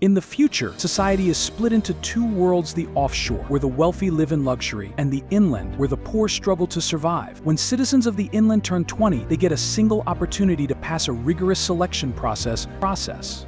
In the future, society is split into two worlds: the offshore, where the wealthy live in luxury, and the inland, where the poor struggle to survive. When citizens of the inland turn 20, they get a single opportunity to pass a rigorous selection process.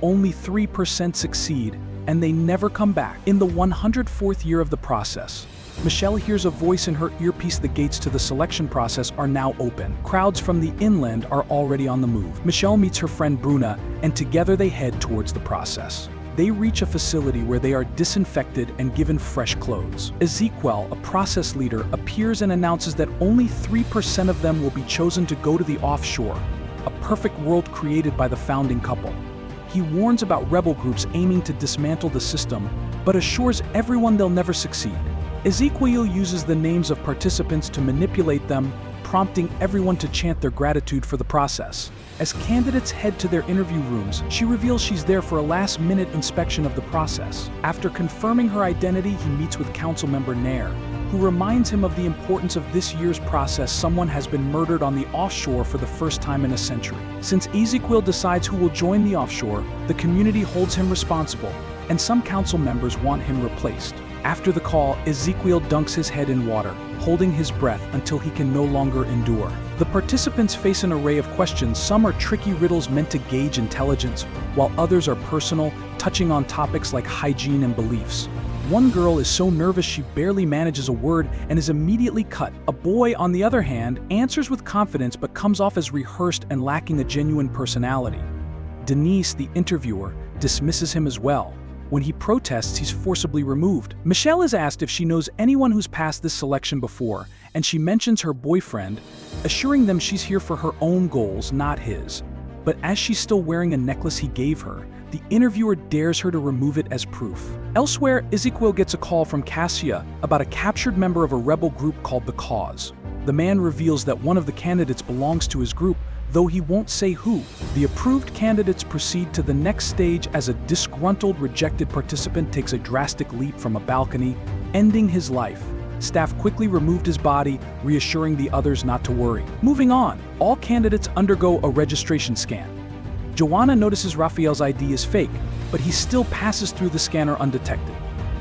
Only 3% succeed, and they never come back. In the 104th year of the process, Michelle hears a voice in her earpiece. The gates to the selection process are now open. Crowds from the inland are already on the move. Michelle meets her friend Bruna, and together they head towards the process. They reach a facility where they are disinfected and given fresh clothes. Ezequiel, a process leader, appears and announces that only 3% of them will be chosen to go to the offshore, a perfect world created by the founding couple. He warns about rebel groups aiming to dismantle the system, but assures everyone they'll never succeed. Ezequiel uses the names of participants to manipulate them, prompting everyone to chant their gratitude for the process. As candidates head to their interview rooms, she reveals she's there for a last-minute inspection of the process. After confirming her identity, he meets with council member Nair, who reminds him of the importance of this year's process. Someone has been murdered on the offshore for the first time in a century. Since Ezequiel decides who will join the offshore, the community holds him responsible, and some council members want him replaced. After the call, Ezequiel dunks his head in water, holding his breath until he can no longer endure. The participants face an array of questions. Some are tricky riddles meant to gauge intelligence, while others are personal, touching on topics like hygiene and beliefs. One girl is so nervous she barely manages a word and is immediately cut. A boy, on the other hand, answers with confidence but comes off as rehearsed and lacking a genuine personality. Denise, the interviewer, dismisses him as well. When he protests, he's forcibly removed. Michelle is asked if she knows anyone who's passed this selection before, and she mentions her boyfriend, assuring them she's here for her own goals, not his. But as she's still wearing a necklace he gave her, the interviewer dares her to remove it as proof. Elsewhere, Ezequiel gets a call from Cassia about a captured member of a rebel group called the Cause. The man reveals that one of the candidates belongs to his group, though he won't say who. The approved candidates proceed to the next stage as a disgruntled, rejected participant takes a drastic leap from a balcony, ending his life. Staff quickly removed his body, reassuring the others not to worry. Moving on, all candidates undergo a registration scan. Joanna notices Raphael's ID is fake, but he still passes through the scanner undetected.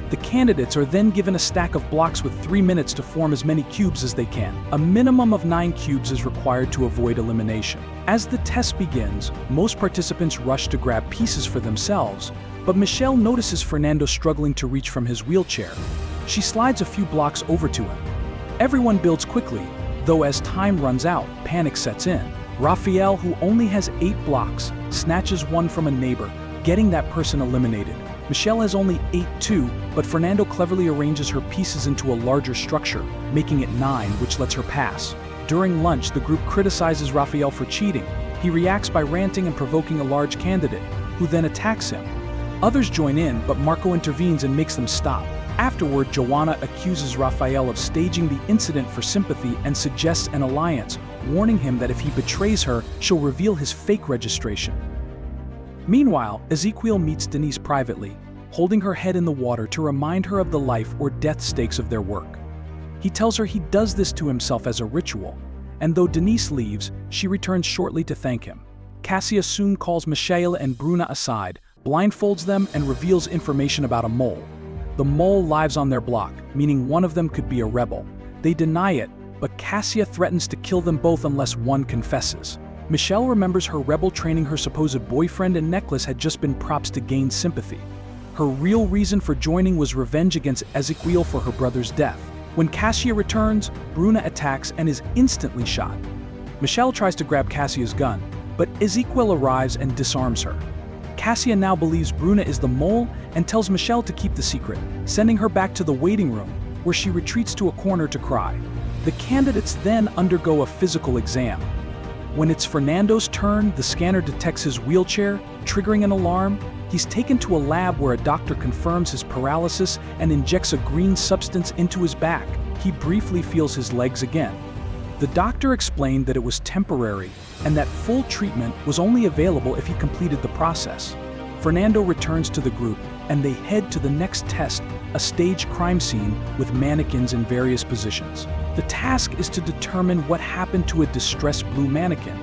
The candidates are then given a stack of blocks with 3 minutes to form as many cubes as they can. A minimum of 9 cubes is required to avoid elimination. As the test begins, most participants rush to grab pieces for themselves, but Michelle notices Fernando struggling to reach from his wheelchair. She slides a few blocks over to him. Everyone builds quickly, though as time runs out, panic sets in. Raphael, who only has 8 blocks, snatches one from a neighbor, getting that person eliminated. Michelle has only 8 too, but Fernando cleverly arranges her pieces into a larger structure, making it 9, which lets her pass. During lunch, the group criticizes Raphael for cheating. He reacts by ranting and provoking a large candidate, who then attacks him. Others join in, but Marco intervenes and makes them stop. Afterward, Joanna accuses Raphael of staging the incident for sympathy and suggests an alliance, warning him that if he betrays her, she'll reveal his fake registration. Meanwhile, Ezequiel meets Denise privately, holding her head in the water to remind her of the life or death stakes of their work. He tells her he does this to himself as a ritual, and though Denise leaves, she returns shortly to thank him. Cassia soon calls Michelle and Bruna aside, blindfolds them, and reveals information about a mole. The mole lives on their block, meaning one of them could be a rebel. They deny it, but Cassia threatens to kill them both unless one confesses. Michelle remembers her rebel training. Her supposed boyfriend and necklace had just been props to gain sympathy. Her real reason for joining was revenge against Ezequiel for her brother's death. When Cassia returns, Bruna attacks and is instantly shot. Michelle tries to grab Cassia's gun, but Ezequiel arrives and disarms her. Cassia now believes Bruna is the mole and tells Michelle to keep the secret, sending her back to the waiting room, where she retreats to a corner to cry. The candidates then undergo a physical exam. When it's Fernando's turn, the scanner detects his wheelchair, triggering an alarm. He's taken to a lab where a doctor confirms his paralysis and injects a green substance into his back. He briefly feels his legs again. The doctor explained that it was temporary and that full treatment was only available if he completed the process. Fernando returns to the group and they head to the next test, a staged crime scene with mannequins in various positions. The task is to determine what happened to a distressed blue mannequin.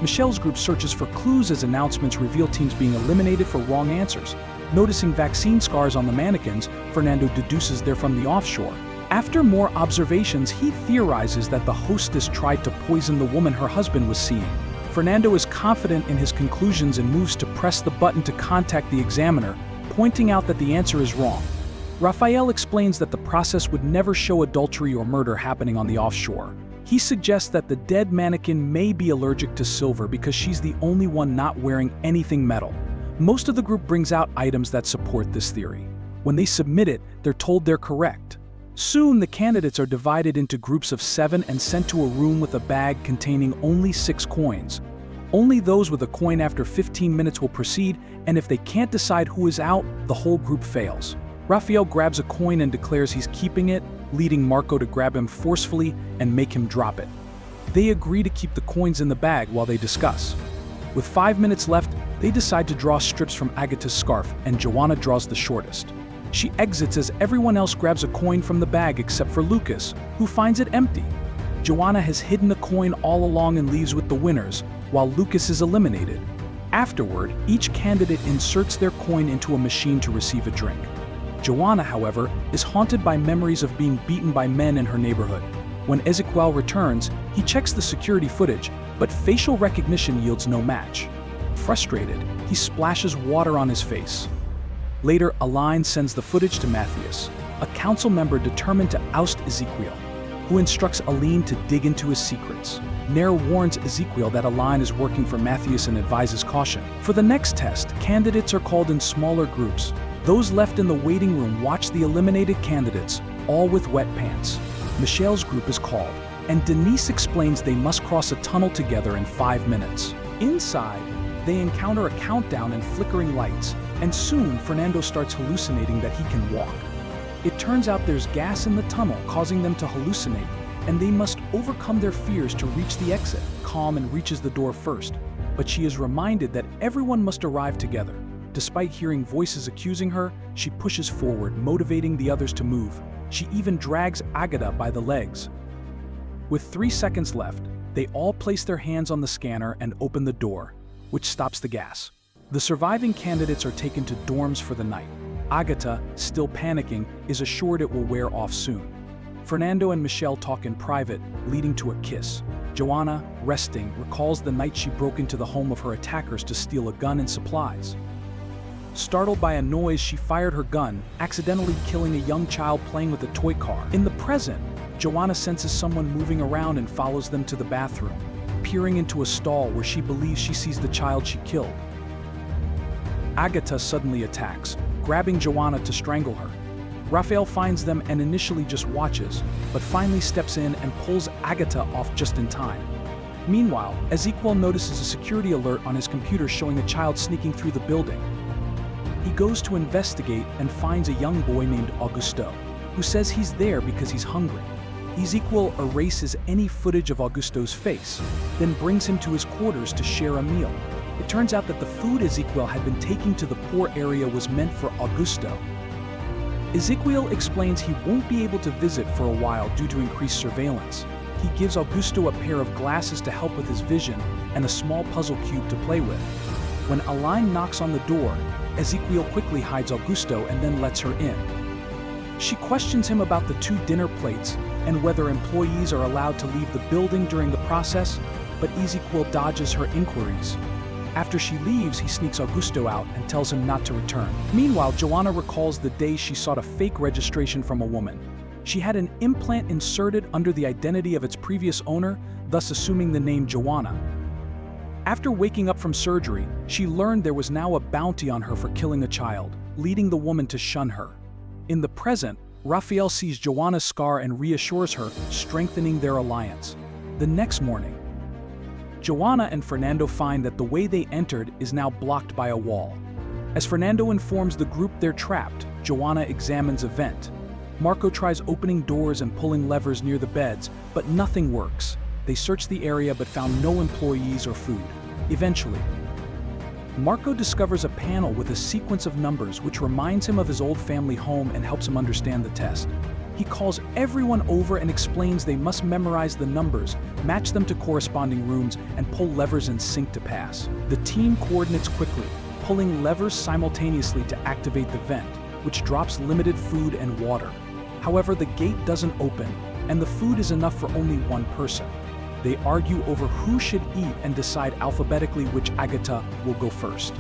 Michelle's group searches for clues as announcements reveal teams being eliminated for wrong answers. Noticing vaccine scars on the mannequins, Fernando deduces they're from the offshore. After more observations, he theorizes that the hostess tried to poison the woman her husband was seeing. Fernando is confident in his conclusions and moves to press the button to contact the examiner, pointing out that the answer is wrong. Raphael explains that the process would never show adultery or murder happening on the offshore. He suggests that the dead mannequin may be allergic to silver because she's the only one not wearing anything metal. Most of the group brings out items that support this theory. When they submit it, they're told they're correct. Soon, the candidates are divided into groups of 7 and sent to a room with a bag containing only 6 coins. Only those with a coin after 15 minutes will proceed, and if they can't decide who is out, the whole group fails. Raphael grabs a coin and declares he's keeping it, leading Marco to grab him forcefully and make him drop it. They agree to keep the coins in the bag while they discuss. With 5 minutes left, they decide to draw strips from Agata's scarf, and Joanna draws the shortest. She exits as everyone else grabs a coin from the bag except for Lucas, who finds it empty. Joanna has hidden the coin all along and leaves with the winners, while Lucas is eliminated. Afterward, each candidate inserts their coin into a machine to receive a drink. Joanna, however, is haunted by memories of being beaten by men in her neighborhood. When Ezequiel returns, he checks the security footage, but facial recognition yields no match. Frustrated, he splashes water on his face. Later, Aline sends the footage to Matthias, a council member determined to oust Ezequiel, who instructs Aline to dig into his secrets. Nair warns Ezequiel that Aline is working for Matthias and advises caution. For the next test, candidates are called in smaller groups. Those left in the waiting room watch the eliminated candidates, all with wet pants. Michelle's group is called, and Denise explains they must cross a tunnel together in 5 minutes. Inside, they encounter a countdown and flickering lights, and soon Fernando starts hallucinating that he can walk. It turns out there's gas in the tunnel causing them to hallucinate, and they must overcome their fears to reach the exit. Calm reaches the door first, but she is reminded that everyone must arrive together. Despite hearing voices accusing her, she pushes forward, motivating the others to move. She even drags Agata by the legs. With 3 seconds left, they all place their hands on the scanner and open the door, which stops the gas. The surviving candidates are taken to dorms for the night. Agata, still panicking, is assured it will wear off soon. Fernando and Michelle talk in private, leading to a kiss. Joanna, resting, recalls the night she broke into the home of her attackers to steal a gun and supplies. Startled by a noise, she fired her gun, accidentally killing a young child playing with a toy car. In the present, Joanna senses someone moving around and follows them to the bathroom, peering into a stall where she believes she sees the child she killed. Agata suddenly attacks, grabbing Joanna to strangle her. Raphael finds them and initially just watches, but finally steps in and pulls Agata off just in time. Meanwhile, Ezequiel notices a security alert on his computer showing a child sneaking through the building. He goes to investigate and finds a young boy named Augusto, who says he's there because he's hungry. Ezequiel erases any footage of Augusto's face, then brings him to his quarters to share a meal. It turns out that the food Ezequiel had been taking to the poor area was meant for Augusto. Ezequiel explains he won't be able to visit for a while due to increased surveillance. He gives Augusto a pair of glasses to help with his vision and a small puzzle cube to play with. When Aline knocks on the door, Ezequiel quickly hides Augusto and then lets her in. She questions him about the 2 dinner plates and whether employees are allowed to leave the building during the process, but Ezequiel dodges her inquiries. After she leaves, he sneaks Augusto out and tells him not to return. Meanwhile, Joanna recalls the day she sought a fake registration from a woman. She had an implant inserted under the identity of its previous owner, thus assuming the name Joanna. After waking up from surgery, she learned there was now a bounty on her for killing a child, leading the woman to shun her. In the present, Raphael sees Joanna's scar and reassures her, strengthening their alliance. The next morning, Joanna and Fernando find that the way they entered is now blocked by a wall. As Fernando informs the group they're trapped, Joanna examines a vent. Marco tries opening doors and pulling levers near the beds, but nothing works. They searched the area but found no employees or food. Eventually, Marco discovers a panel with a sequence of numbers which reminds him of his old family home and helps him understand the test. He calls everyone over and explains they must memorize the numbers, match them to corresponding rooms, and pull levers in sync to pass. The team coordinates quickly, pulling levers simultaneously to activate the vent, which drops limited food and water. However, the gate doesn't open, and the food is enough for only one person. They argue over who should eat and decide alphabetically which Agatha will go first.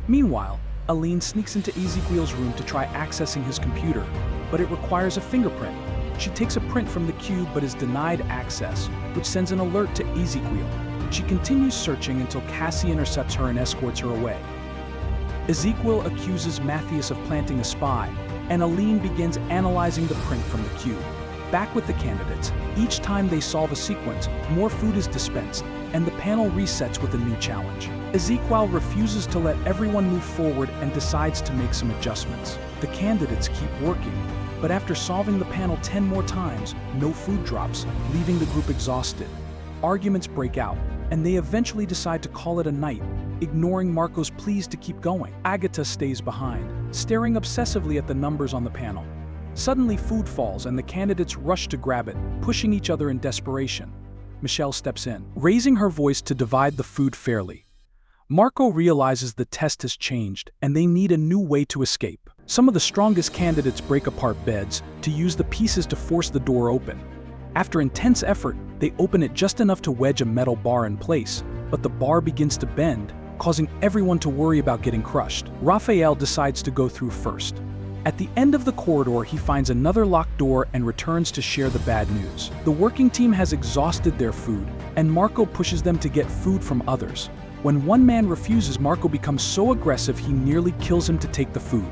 Meanwhile, Aline sneaks into Ezekiel's room to try accessing his computer, but it requires a fingerprint. She takes a print from the cube but is denied access, which sends an alert to Ezekiel. She continues searching until Cassie intercepts her and escorts her away. Ezekiel accuses Matthias of planting a spy, and Aline begins analyzing the print from the cube. Back with the candidates, each time they solve a sequence, more food is dispensed, and the panel resets with a new challenge. Ezekiel refuses to let everyone move forward and decides to make some adjustments. The candidates keep working, but after solving the panel 10 more times, no food drops, leaving the group exhausted. Arguments break out, and they eventually decide to call it a night, ignoring Marco's pleas to keep going. Agatha stays behind, staring obsessively at the numbers on the panel. Suddenly, food falls and the candidates rush to grab it, pushing each other in desperation. Michelle steps in, raising her voice to divide the food fairly. Marco realizes the test has changed and they need a new way to escape. Some of the strongest candidates break apart beds to use the pieces to force the door open. After intense effort, they open it just enough to wedge a metal bar in place, but the bar begins to bend, causing everyone to worry about getting crushed. Raphael decides to go through first. At the end of the corridor, he finds another locked door and returns to share the bad news. The working team has exhausted their food, and Marco pushes them to get food from others. When one man refuses, Marco becomes so aggressive he nearly kills him to take the food.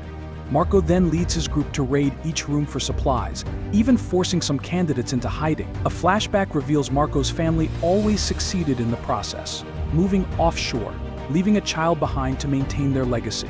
Marco then leads his group to raid each room for supplies, even forcing some candidates into hiding. A flashback reveals Marco's family always succeeded in the process, moving offshore, leaving a child behind to maintain their legacy.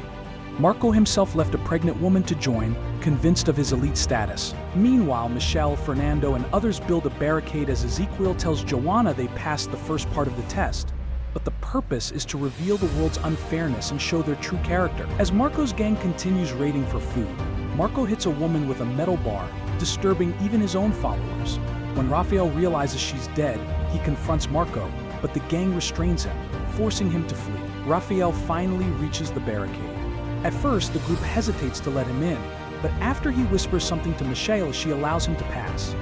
Marco himself left a pregnant woman to join, convinced of his elite status. Meanwhile, Michelle, Fernando, and others build a barricade as Ezekiel tells Joanna they passed the first part of the test. But the purpose is to reveal the world's unfairness and show their true character. As Marco's gang continues raiding for food, Marco hits a woman with a metal bar, disturbing even his own followers. When Raphael realizes she's dead, he confronts Marco, but the gang restrains him, forcing him to flee. Raphael finally reaches the barricade. At first, the group hesitates to let him in, but after he whispers something to Michelle, she allows him to pass.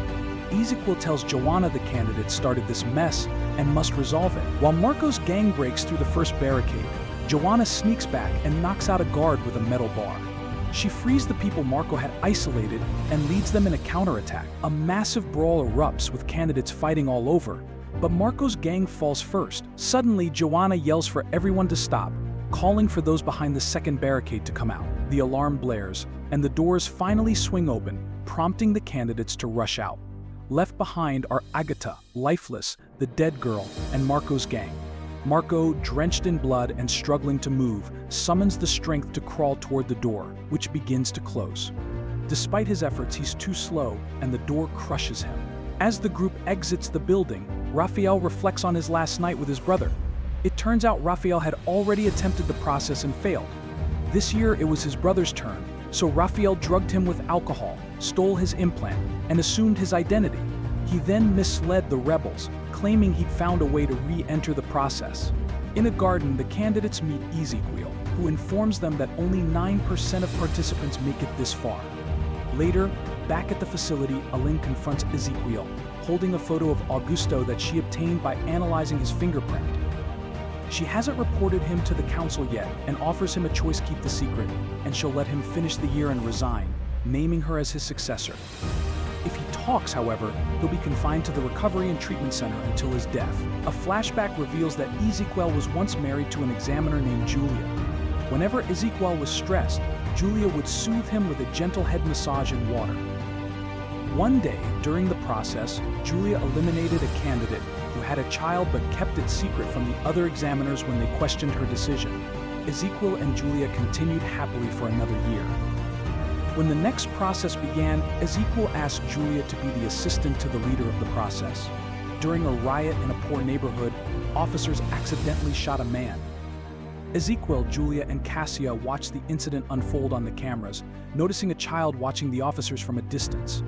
Ezekiel tells Joanna the candidates started this mess and must resolve it. While Marco's gang breaks through the first barricade, Joanna sneaks back and knocks out a guard with a metal bar. She frees the people Marco had isolated and leads them in a counterattack. A massive brawl erupts with candidates fighting all over, but Marco's gang falls first. Suddenly, Joanna yells for everyone to stop, calling for those behind the second barricade to come out. The alarm blares, and the doors finally swing open, prompting the candidates to rush out. Left behind are Agatha, lifeless, the dead girl, and Marco's gang. Marco, drenched in blood and struggling to move, summons the strength to crawl toward the door, which begins to close. Despite his efforts, he's too slow, and the door crushes him. As the group exits the building, Raphael reflects on his last night with his brother. It turns out Raphael had already attempted the process and failed. This year, it was his brother's turn, so Raphael drugged him with alcohol, stole his implant, and assumed his identity. He then misled the rebels, claiming he'd found a way to re-enter the process. In a garden, the candidates meet Ezekiel, who informs them that only 9% of participants make it this far. Later, back at the facility, Aline confronts Ezekiel, holding a photo of Augusto that she obtained by analyzing his fingerprint. She hasn't reported him to the council yet and offers him a choice: keep the secret, and she'll let him finish the year and resign, naming her as his successor. If he talks, however, he'll be confined to the Recovery and Treatment Center until his death. A flashback reveals that Ezekiel was once married to an examiner named Julia. Whenever Ezekiel was stressed, Julia would soothe him with a gentle head massage and water. One day, during the process, Julia eliminated a candidate who had a child but kept it secret from the other examiners when they questioned her decision. Ezekiel and Julia continued happily for another year. When the next process began, Ezekiel asked Julia to be the assistant to the leader of the process. During a riot in a poor neighborhood, officers accidentally shot a man. Ezekiel, Julia, and Cassia watched the incident unfold on the cameras, noticing a child watching the officers from a distance.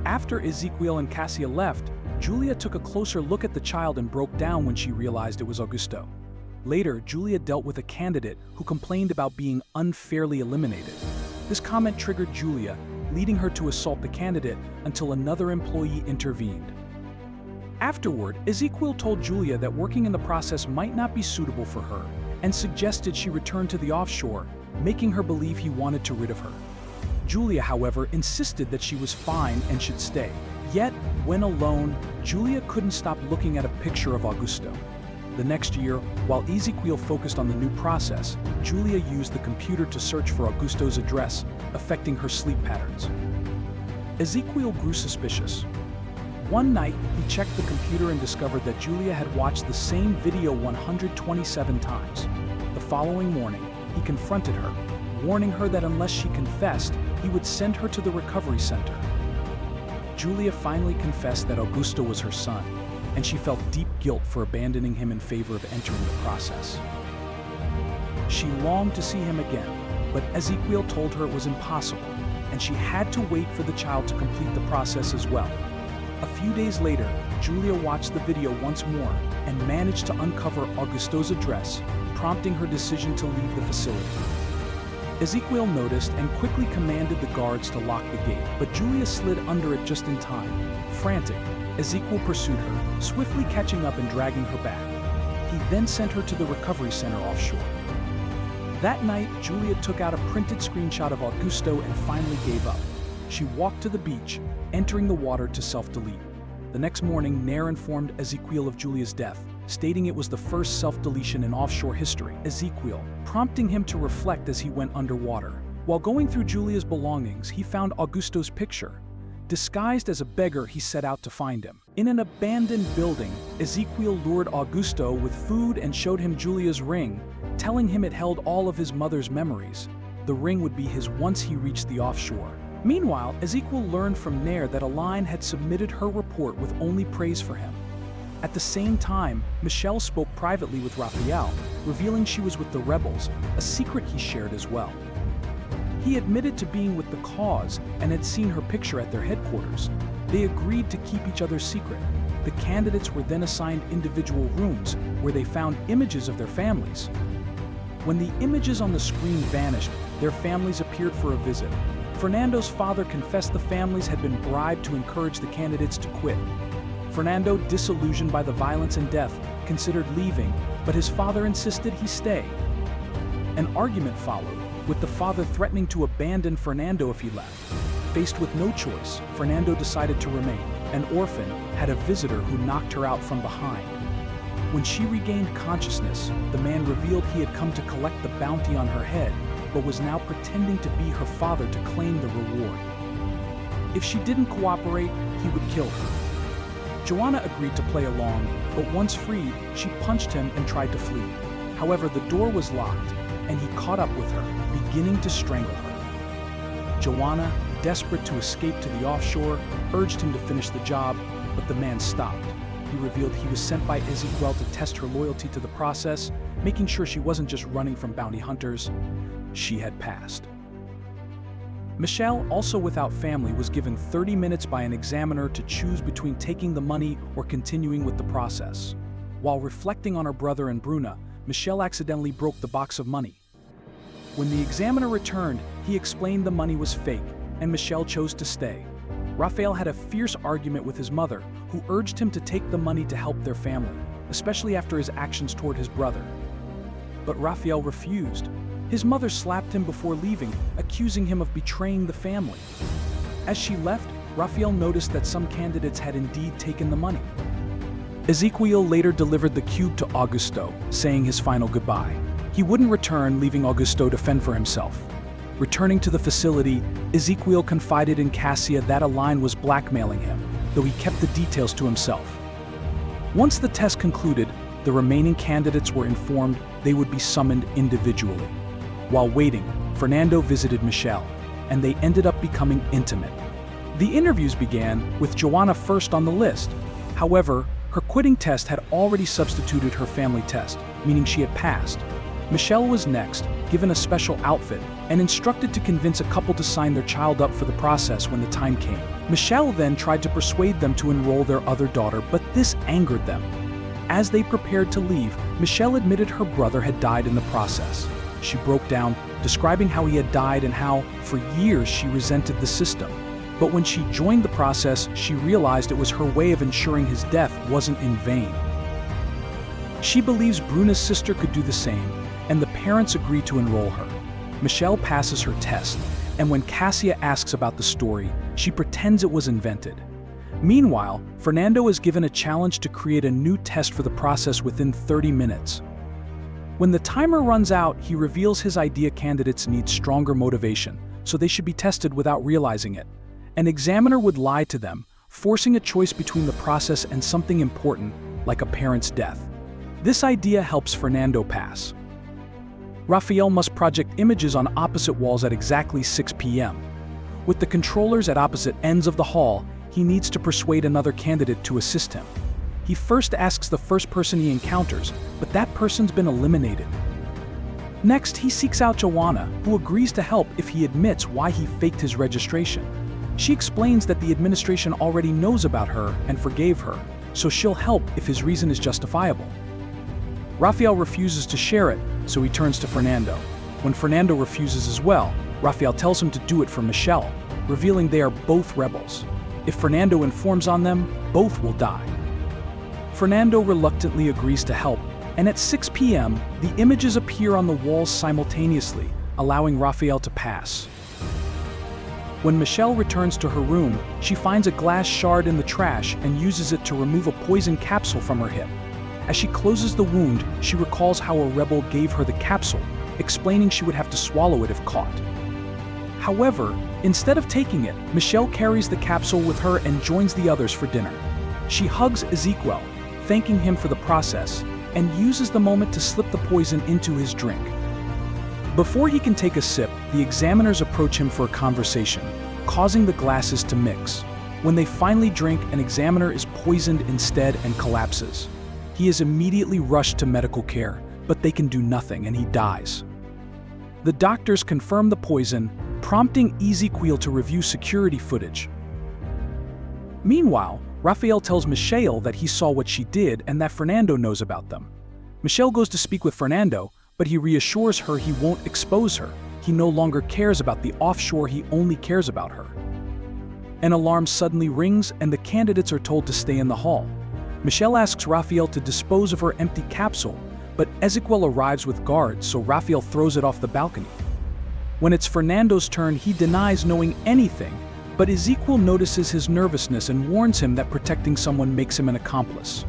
After Ezekiel and Cassia left, Julia took a closer look at the child and broke down when she realized it was Augusto. Later, Julia dealt with a candidate who complained about being unfairly eliminated. This comment triggered Julia, leading her to assault the candidate until another employee intervened. Afterward, Ezekiel told Julia that working in the process might not be suitable for her and suggested she return to the offshore, making her believe he wanted to rid of her. Julia, however, insisted that she was fine and should stay. Yet, when alone, Julia couldn't stop looking at a picture of Augusto. The next year, while Ezekiel focused on the new process, Julia used the computer to search for Augusto's address, affecting her sleep patterns. Ezekiel grew suspicious. One night, he checked the computer and discovered that Julia had watched the same video 127 times. The following morning, he confronted her, warning her that unless she confessed, he would send her to the recovery center. Julia finally confessed that Augusto was her son, and she felt deep guilt for abandoning him in favor of entering the process. She longed to see him again, but Ezekiel told her it was impossible, and she had to wait for the child to complete the process as well. A few days later, Julia watched the video once more and managed to uncover Augusto's address, prompting her decision to leave the facility. Ezekiel noticed and quickly commanded the guards to lock the gate, but Julia slid under it just in time. Frantic, Ezekiel pursued her, swiftly catching up and dragging her back. He then sent her to the recovery center offshore. That night, Julia took out a printed screenshot of Augusto and finally gave up. She walked to the beach, entering the water to self-delete. The next morning, Nair informed Ezekiel of Julia's death, stating it was the first self-deletion in offshore history. Ezekiel, prompting him to reflect as he went underwater. While going through Julia's belongings, he found Augusto's picture. Disguised as a beggar, he set out to find him. In an abandoned building, Ezekiel lured Augusto with food and showed him Julia's ring, telling him it held all of his mother's memories. The ring would be his once he reached the offshore. Meanwhile, Ezekiel learned from Nair that Aline had submitted her report with only praise for him. At the same time, Michelle spoke privately with Raphael, revealing she was with the rebels, a secret he shared as well. He admitted to being with the cause and had seen her picture at their headquarters. They agreed to keep each other's secret. The candidates were then assigned individual rooms where they found images of their families. When the images on the screen vanished, their families appeared for a visit. Fernando's father confessed the families had been bribed to encourage the candidates to quit. Fernando, disillusioned by the violence and death, considered leaving, but his father insisted he stay. An argument followed, with the father threatening to abandon Fernando if he left. Faced with no choice, Fernando decided to remain. An orphan had a visitor who knocked her out from behind. When she regained consciousness, the man revealed he had come to collect the bounty on her head, but was now pretending to be her father to claim the reward. If she didn't cooperate, he would kill her. Joanna agreed to play along, but once freed, she punched him and tried to flee. However, the door was locked, and he caught up with her, beginning to strangle her. Joanna, desperate to escape to the offshore, urged him to finish the job, but the man stopped. He revealed he was sent by Ezekiel to test her loyalty to the process, making sure she wasn't just running from bounty hunters. She had passed. Michelle, also without family, was given 30 minutes by an examiner to choose between taking the money or continuing with the process. While reflecting on her brother and Bruna, Michelle accidentally broke the box of money. When the examiner returned, he explained the money was fake, and Michelle chose to stay. Raphael had a fierce argument with his mother, who urged him to take the money to help their family, especially after his actions toward his brother. But Raphael refused. His mother slapped him before leaving, accusing him of betraying the family. As she left, Raphael noticed that some candidates had indeed taken the money. Ezekiel later delivered the cube to Augusto, saying his final goodbye. He wouldn't return, leaving Augusto to fend for himself. Returning to the facility, Ezekiel confided in Cassia that Aline was blackmailing him, though he kept the details to himself. Once the test concluded, the remaining candidates were informed they would be summoned individually. While waiting, Fernando visited Michelle, and they ended up becoming intimate. The interviews began with Joanna first on the list. However, her quitting test had already substituted her family test, meaning she had passed. Michelle was next, given a special outfit, and instructed to convince a couple to sign their child up for the process when the time came. Michelle then tried to persuade them to enroll their other daughter, but this angered them. As they prepared to leave, Michelle admitted her brother had died in the process. She broke down, describing how he had died and how, for years, she resented the system. But when she joined the process, she realized it was her way of ensuring his death wasn't in vain. She believes Bruna's sister could do the same, and the parents agree to enroll her. Michelle passes her test, and when Cassia asks about the story, she pretends it was invented. Meanwhile, Fernando is given a challenge to create a new test for the process within 30 minutes. When the timer runs out, he reveals his idea candidates need stronger motivation, so they should be tested without realizing it. An examiner would lie to them, forcing a choice between the process and something important, like a parent's death. This idea helps Fernando pass. Raphael must project images on opposite walls at exactly 6 p.m. With the controllers at opposite ends of the hall, he needs to persuade another candidate to assist him. He first asks the first person he encounters, but that person's been eliminated. Next, he seeks out Joanna, who agrees to help if he admits why he faked his registration. She explains that the administration already knows about her and forgave her, so she'll help if his reason is justifiable. Raphael refuses to share it, so he turns to Fernando. When Fernando refuses as well, Raphael tells him to do it for Michelle, revealing they are both rebels. If Fernando informs on them, both will die. Fernando reluctantly agrees to help, and at 6 p.m., the images appear on the walls simultaneously, allowing Raphael to pass. When Michelle returns to her room, she finds a glass shard in the trash and uses it to remove a poison capsule from her hip. As she closes the wound, she recalls how a rebel gave her the capsule, explaining she would have to swallow it if caught. However, instead of taking it, Michelle carries the capsule with her and joins the others for dinner. She hugs Ezequiel, thanking him for the process, and uses the moment to slip the poison into his drink. Before he can take a sip, the examiners approach him for a conversation, causing the glasses to mix. When they finally drink, an examiner is poisoned instead and collapses. He is immediately rushed to medical care, but they can do nothing and he dies. The doctors confirm the poison, prompting Ezequiel to review security footage. Meanwhile, Raphael tells Michelle that he saw what she did and that Fernando knows about them. Michelle goes to speak with Fernando, but he reassures her he won't expose her. He no longer cares about the offshore, he only cares about her. An alarm suddenly rings and the candidates are told to stay in the hall. Michelle asks Raphael to dispose of her empty capsule, but Ezequiel arrives with guards, so Raphael throws it off the balcony. When it's Fernando's turn, he denies knowing anything, but Ezequiel notices his nervousness and warns him that protecting someone makes him an accomplice.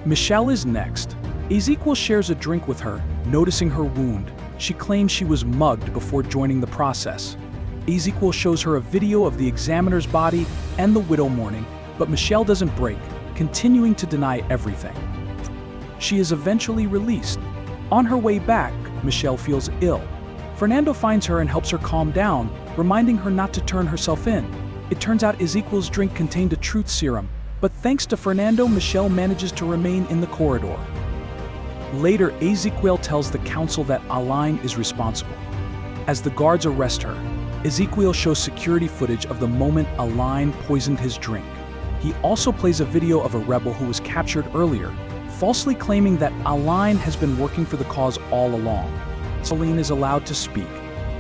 Michelle is next. Ezequiel shares a drink with her, noticing her wound. She claims she was mugged before joining the process. Ezequiel shows her a video of the examiner's body and the widow mourning, but Michelle doesn't break, continuing to deny everything. She is eventually released. On her way back, Michelle feels ill. Fernando finds her and helps her calm down, reminding her not to turn herself in. It turns out Ezequiel's drink contained a truth serum, but thanks to Fernando, Michelle manages to remain in the corridor. Later, Ezequiel tells the council that Alain is responsible. As the guards arrest her, Ezequiel shows security footage of the moment Alain poisoned his drink. He also plays a video of a rebel who was captured earlier, falsely claiming that Alain has been working for the cause all along. Celine is allowed to speak,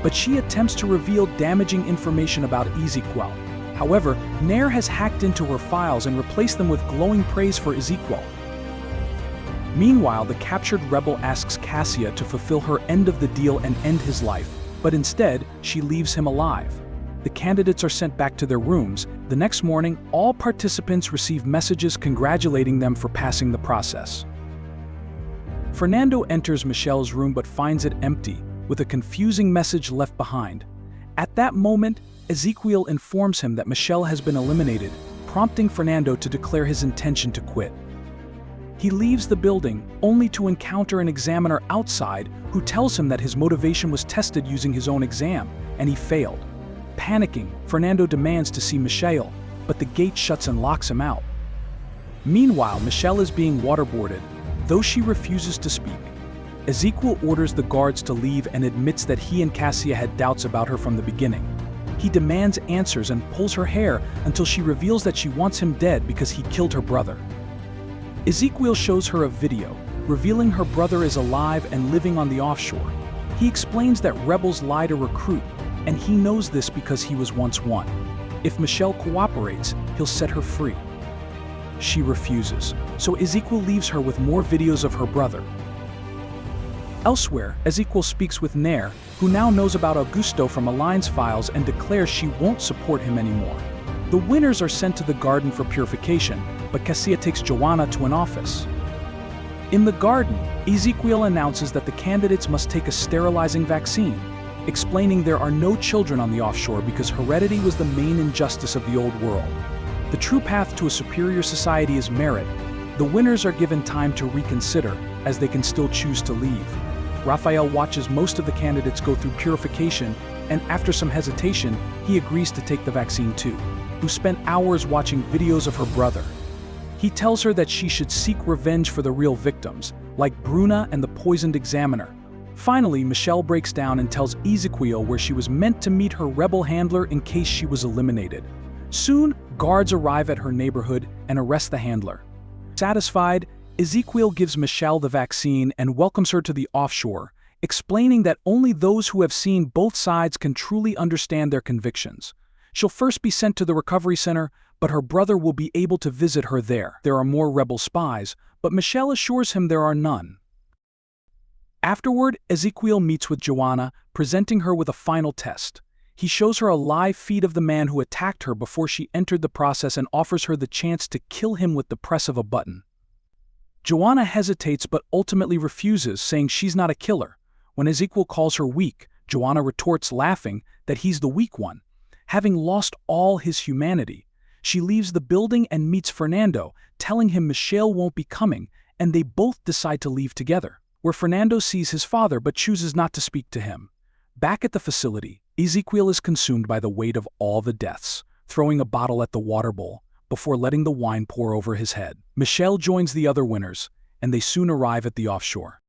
but she attempts to reveal damaging information about Ezequiel. However, Nair has hacked into her files and replaced them with glowing praise for Ezequiel. Meanwhile, the captured rebel asks Cassia to fulfill her end of the deal and end his life, but instead, she leaves him alive. The candidates are sent back to their rooms. The next morning, all participants receive messages congratulating them for passing the process. Fernando enters Michelle's room but finds it empty, with a confusing message left behind. At that moment, Ezequiel informs him that Michelle has been eliminated, prompting Fernando to declare his intention to quit. He leaves the building, only to encounter an examiner outside who tells him that his motivation was tested using his own exam, and he failed. Panicking, Fernando demands to see Michelle, but the gate shuts and locks him out. Meanwhile, Michelle is being waterboarded, though she refuses to speak. Ezequiel orders the guards to leave and admits that he and Cassia had doubts about her from the beginning. He demands answers and pulls her hair until she reveals that she wants him dead because he killed her brother. Ezekiel shows her a video, revealing her brother is alive and living on the offshore. He explains that rebels lie to recruit, and he knows this because he was once one. If Michelle cooperates, he'll set her free. She refuses, so Ezekiel leaves her with more videos of her brother. Elsewhere, Ezekiel speaks with Nair, who now knows about Augusto from Alliance files and declares she won't support him anymore. The winners are sent to the garden for purification, but Cassia takes Joanna to an office. In the garden, Ezekiel announces that the candidates must take a sterilizing vaccine, explaining there are no children on the offshore because heredity was the main injustice of the old world. The true path to a superior society is merit. The winners are given time to reconsider, as they can still choose to leave. Raphael watches most of the candidates go through purification, and after some hesitation, he agrees to take the vaccine too, who spent hours watching videos of her brother. He tells her that she should seek revenge for the real victims, like Bruna and the poisoned examiner. Finally, Michelle breaks down and tells Ezekiel where she was meant to meet her rebel handler in case she was eliminated. Soon, guards arrive at her neighborhood and arrest the handler. Satisfied, Ezekiel gives Michelle the vaccine and welcomes her to the offshore, explaining that only those who have seen both sides can truly understand their convictions. She'll first be sent to the recovery center, but her brother will be able to visit her there. There are more rebel spies, but Michelle assures him there are none. Afterward, Ezekiel meets with Joanna, presenting her with a final test. He shows her a live feed of the man who attacked her before she entered the process and offers her the chance to kill him with the press of a button. Joanna hesitates but ultimately refuses, saying she's not a killer. When Ezekiel calls her weak, Joanna retorts, laughing, that he's the weak one. Having lost all his humanity, she leaves the building and meets Fernando, telling him Michelle won't be coming, and they both decide to leave together, where Fernando sees his father but chooses not to speak to him. Back at the facility, Ezekiel is consumed by the weight of all the deaths, throwing a bottle at the water bowl before letting the wine pour over his head. Michelle joins the other winners, and they soon arrive at the offshore.